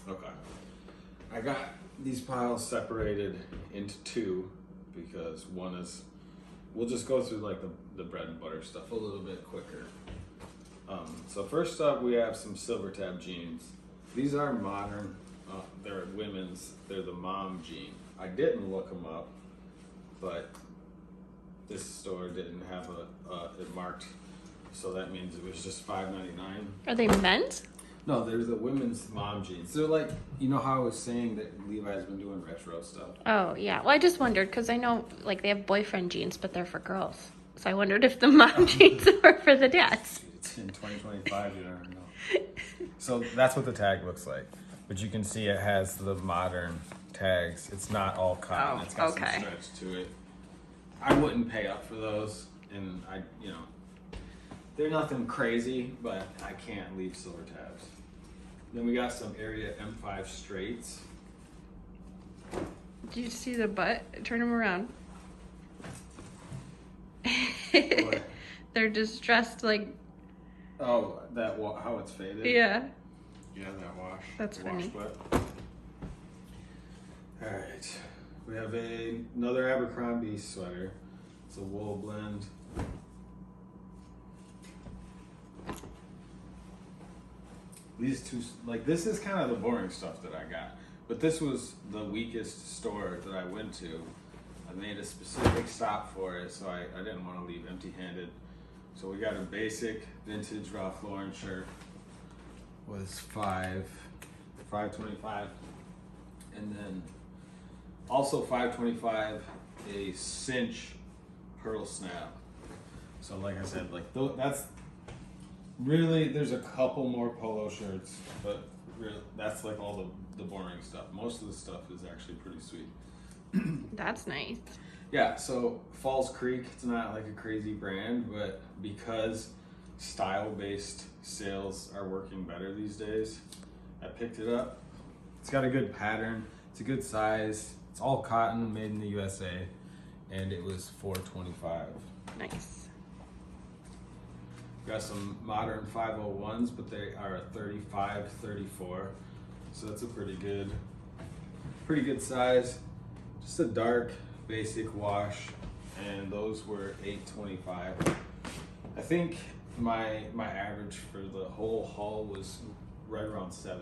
Okay. I got these piles separated into two because one is, we'll just go through like the bread and butter stuff a little bit quicker. So first up, we have some silver tab jeans. These are modern. They're women's. They're the mom jean. I didn't look them up, but this store didn't have it marked, so that means it was just $5.99. Are they men's? No, there's the women's mom jeans. They're like, you know how I was saying that Levi's been doing retro stuff. Oh yeah. Well, I just wondered because I know like they have boyfriend jeans, but they're for girls. So I wondered if the mom jeans were for the dads. It's in 2025, you never know. So that's what the tag looks like, but you can see it has the modern tags. It's not all cotton. Oh, It's got okay. some stretch to it. I wouldn't pay up for those, and they're nothing crazy, but I can't leave silver tabs. Then we got some Area M5 straights. Did you see the butt? Turn them around. What? They're just dressed like. Oh, how it's faded? Yeah. Yeah, that wash. That's funny. All right. We have another Abercrombie sweater. It's a wool blend. These two, like, this is kind of the boring stuff that I got. But this was the weakest store that I went to. I made a specific stop for it, so I didn't want to leave empty-handed. So we got a basic vintage Ralph Lauren shirt. Was $5.25, and then also $5.25 a cinch pearl snap. So like I said, like that's really, there's a couple more polo shirts, but really, that's like all the boring stuff. Most of the stuff is actually pretty sweet. That's nice. Yeah, so Falls Creek, it's not like a crazy brand, but because style-based sales are working better these days, I picked it up. It's got a good pattern, it's a good size, it's all cotton, made in the USA, and it was $4.25. Nice. Got some modern 501s, but they are a 35, 34, so that's a pretty good size. Just a dark, basic wash, and those were $8.25. I think my average for the whole haul was right around $7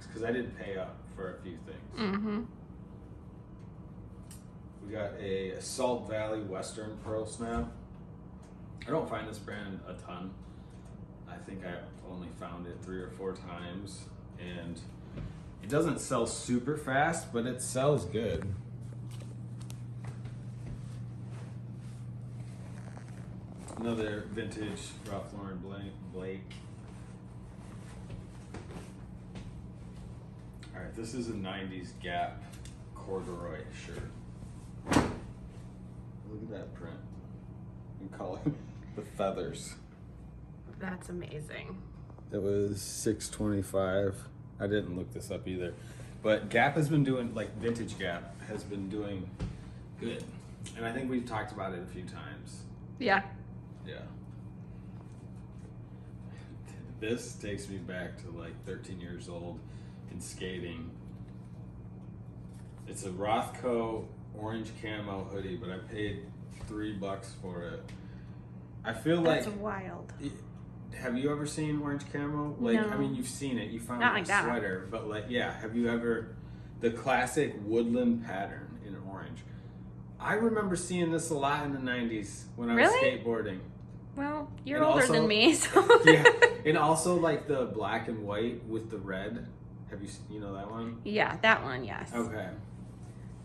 because I did pay up for a few things. Mm-hmm. We got a Salt Valley Western Pearl Snap. I don't find this brand a ton. I think I only found it 3 or 4 times, and it doesn't sell super fast, but it sells good. Another vintage Ralph Lauren Blake. All right, this is a 90s Gap corduroy shirt. Look at that print and color. The feathers. That's amazing. It was $6.25. I didn't look this up either. But Gap has been doing, like vintage Gap has been doing good. And I think we've talked about it a few times. Yeah. Yeah. This takes me back to like 13 years old and skating. It's a Rothko orange camo hoodie, but I paid $3 for it. I feel That's like wild. Have you ever seen orange camo? Like, No. I mean, you've seen it. You found Not a like that. sweater, but like, yeah. Have you ever the classic woodland pattern in orange? I remember seeing this a lot in the '90s when I was Really? skateboarding. Well, you're And older also- than me, so. Yeah, and also like the black and white with the red. Have you know that one? Yeah, that one, yes. Okay.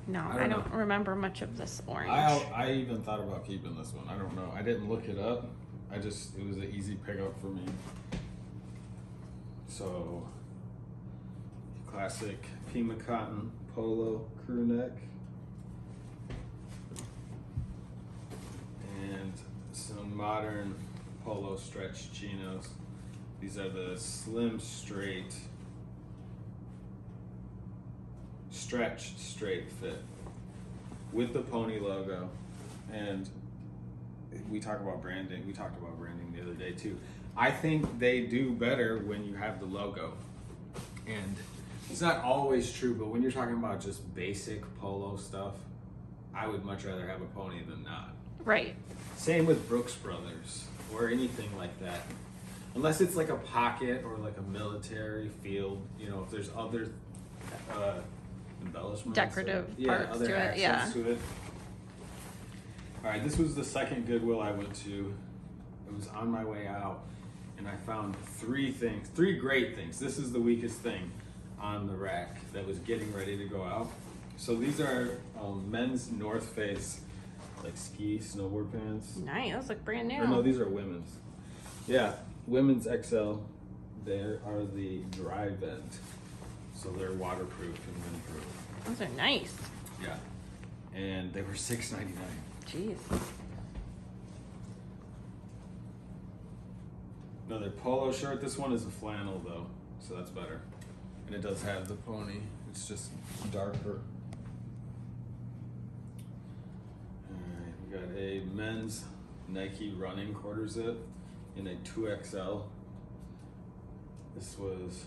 No, I I don't don't remember much of this orange. I even thought about keeping this one. I don't know. I didn't look it up. It was an easy pickup for me. So, classic Pima cotton polo crew neck. And some modern polo stretch chinos. These are the slim straight, stretched straight fit with the pony logo. And we talk about branding. We talked about branding the other day too. I think they do better when you have the logo. And It's not always true, but when you're talking about just basic polo stuff, I would much rather have a pony than not. Right. Same with Brooks Brothers or anything like that. Unless it's like a pocket or like a military field, you know, if there's other embellishments. Decorative parts other to it, accents yeah. to it. All right, this was the second Goodwill I went to. It was on my way out, and I found three great things. This is the weakest thing on the rack that was getting ready to go out. So these are men's North Face, like ski snowboard pants. Nice. Those look brand new. Or no, these are women's. Yeah, women's XL. There are the dry vent, so they're waterproof and windproof. Those are nice. Yeah, and they were $6.99. Jeez. Another polo shirt. This one is a flannel though, so that's better. And it does have the pony. It's just darker. Alright, we got a men's Nike running quarter zip in a 2XL. This was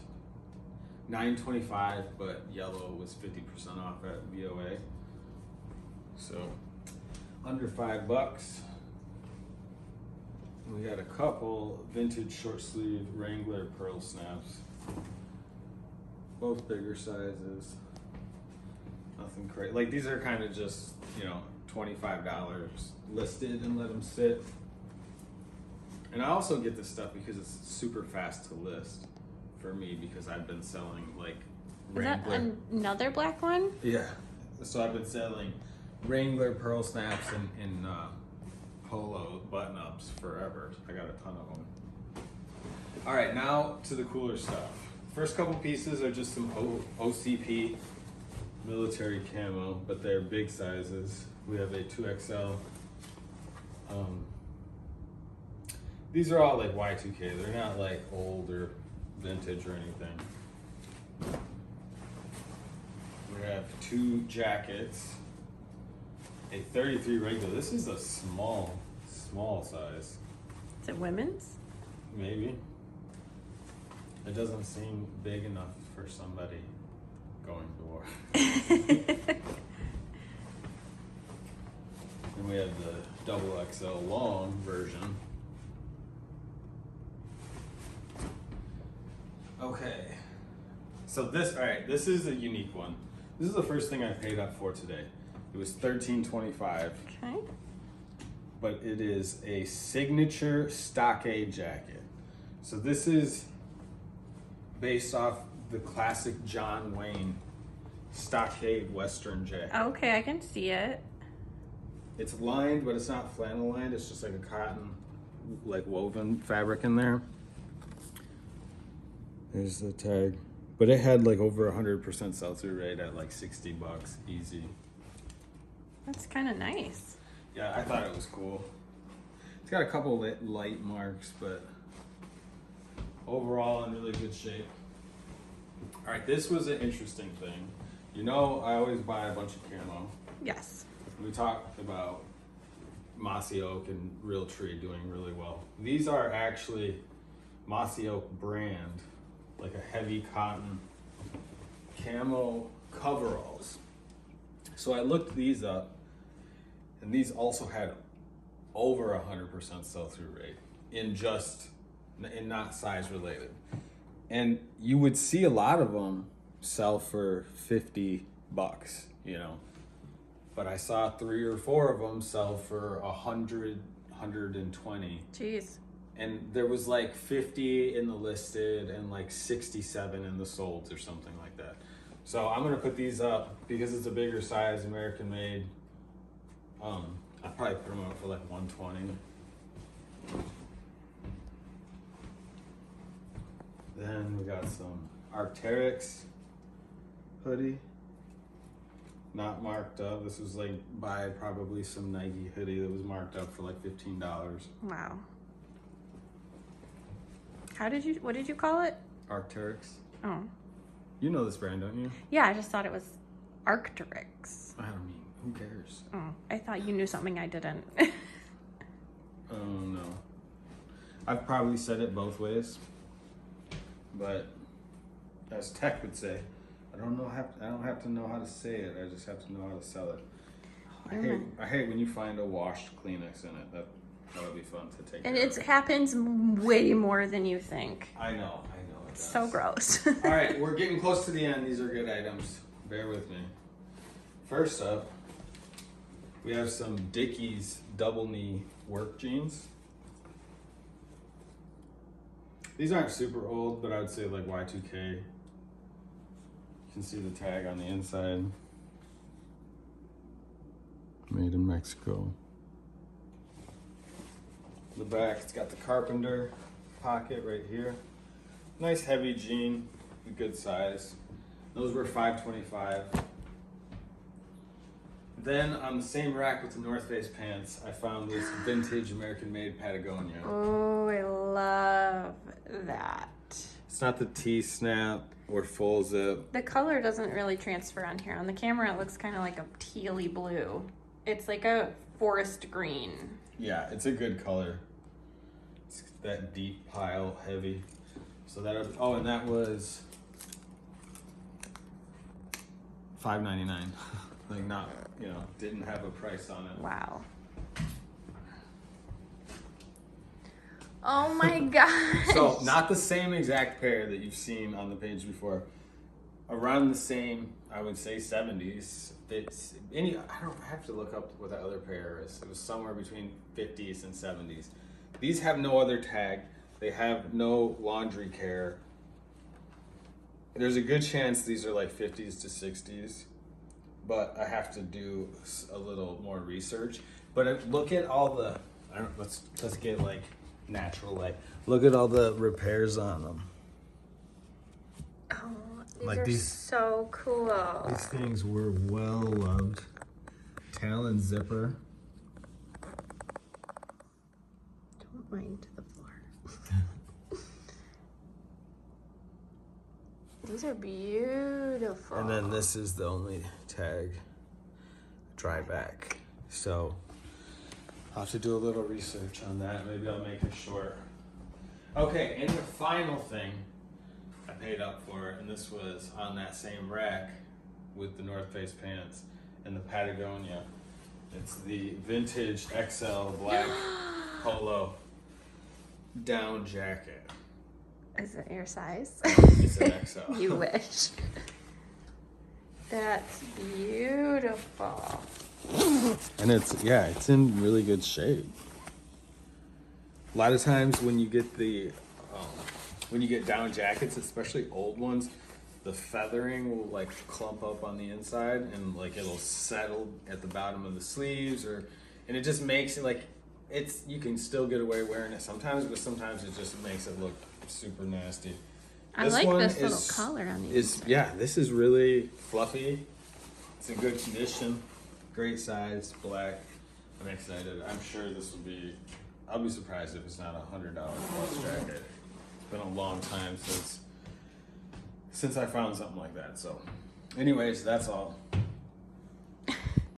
$9.25, but yellow was 50% off at VOA. So under $5. We got a couple vintage short sleeve Wrangler pearl snaps. Both bigger sizes. Nothing crazy. Like these are kind of just, you know, $25 listed and let them sit. And I also get this stuff because it's super fast to list for me because I've been selling like Wrangler. Is that another black one? Yeah. So I've been selling Wrangler pearl snaps and polo button ups forever. I got a ton of them. All right, now to the cooler stuff. First couple pieces are just some OCP military camo, but they're big sizes. We have a 2XL. These are all like Y2K. They're not like old or vintage or anything. We have two jackets. A 33 regular. This is a small size. Is it women's? Maybe. It doesn't seem big enough for somebody going to war. And we have the double XL long version. Okay. So this is a unique one. This is the first thing I paid up for today. It was $13.25. Okay. But it is a signature stockade jacket. So this is based off the classic John Wayne stockade Western jacket. Okay, I can see it. It's lined, but it's not flannel lined. It's just like a cotton, like woven fabric in there. There's the tag. But it had like over 100% sell-through rate at like $60 easy. That's kind of nice. Yeah, I thought it was cool. It's got a couple light marks, but overall in really good shape. All right, this was an interesting thing. You know, I always buy a bunch of camo. Yes. We talked about Mossy Oak and Real Tree doing really well. These are actually Mossy Oak brand, like a heavy cotton camo coveralls. So I looked these up, and these also had over 100% sell-through rate in not size related. And you would see a lot of them sell for $50, you know. But I saw 3 or 4 of them sell for 100, 120. Jeez. And there was like 50 in the listed and like 67 in the solds or something like that. So I'm gonna put these up because it's a bigger size, American made. I'll probably put them up for like 120. Then we got some Arc'teryx hoodie. Not marked up. This was like buy probably some Nike hoodie that was marked up for like $15. Wow. What did you call it? Arc'teryx. Oh. You know this brand, don't you? Yeah, I just thought it was Arc'teryx. I don't mean, who cares? Oh, I thought you knew something I didn't. Oh no. I've probably said it both ways. But as Tech would say, I don't have to know how to say it. I just have to know how to sell it. I hate when you find a washed Kleenex in it. That would be fun to take. And care it of. happens way more than you think. I know. It does. So gross. All right, we're getting close to the end. These are good items. Bear with me. First up, we have some Dickies double knee work jeans. These aren't super old, but I would say like Y2K. You can see the tag on the inside. Made in Mexico. The back, it's got the carpenter pocket right here. Nice heavy jean, a good size. Those were $5.25. Then on the same rack with the North Face pants, I found this vintage American-made Patagonia. Oh, I love that. It's not the T-snap or full zip. The color doesn't really transfer on here. On the camera, it looks kind of like a tealy blue. It's like a forest green. Yeah, it's a good color. It's that deep pile, heavy. So that, and that was $5.99. Like not, didn't have a price on it. Wow. Oh my gosh. So not the same exact pair that you've seen on the page before. Around the same, I would say 70s. I don't have to look up what that other pair is. It was somewhere between 50s and 70s. These have no other tag. They have no laundry care. There's a good chance these are like 50s to 60s, but I have to do a little more research. But look at all the, let's get like natural light. Look at all the repairs on them. These Like are these- so cool. These things were well loved. Talon zipper. Don't mind to the floor. These are beautiful. And then this is the only tag. Dry back. So I'll have to do a little research on that. Maybe I'll make it short. Okay, and the final thing I paid up for, and this was on that same rack with the North Face pants and the Patagonia. It's the vintage XL black polo down jacket. Is it your size? It's an XL. You wish. That's beautiful. And it's in really good shape. A lot of times when you get down jackets, especially old ones, the feathering will like clump up on the inside and like it'll settle at the bottom of the sleeves, and it just makes it like you can still get away wearing it sometimes, but sometimes it just makes it look super nasty. I like this little collar on these. This is really fluffy. It's in good condition, great size, black. I'm excited. I'm sure I'll be surprised if it's not $100 plus jacket. It's been a long time since I found something like that. So anyways, that's all.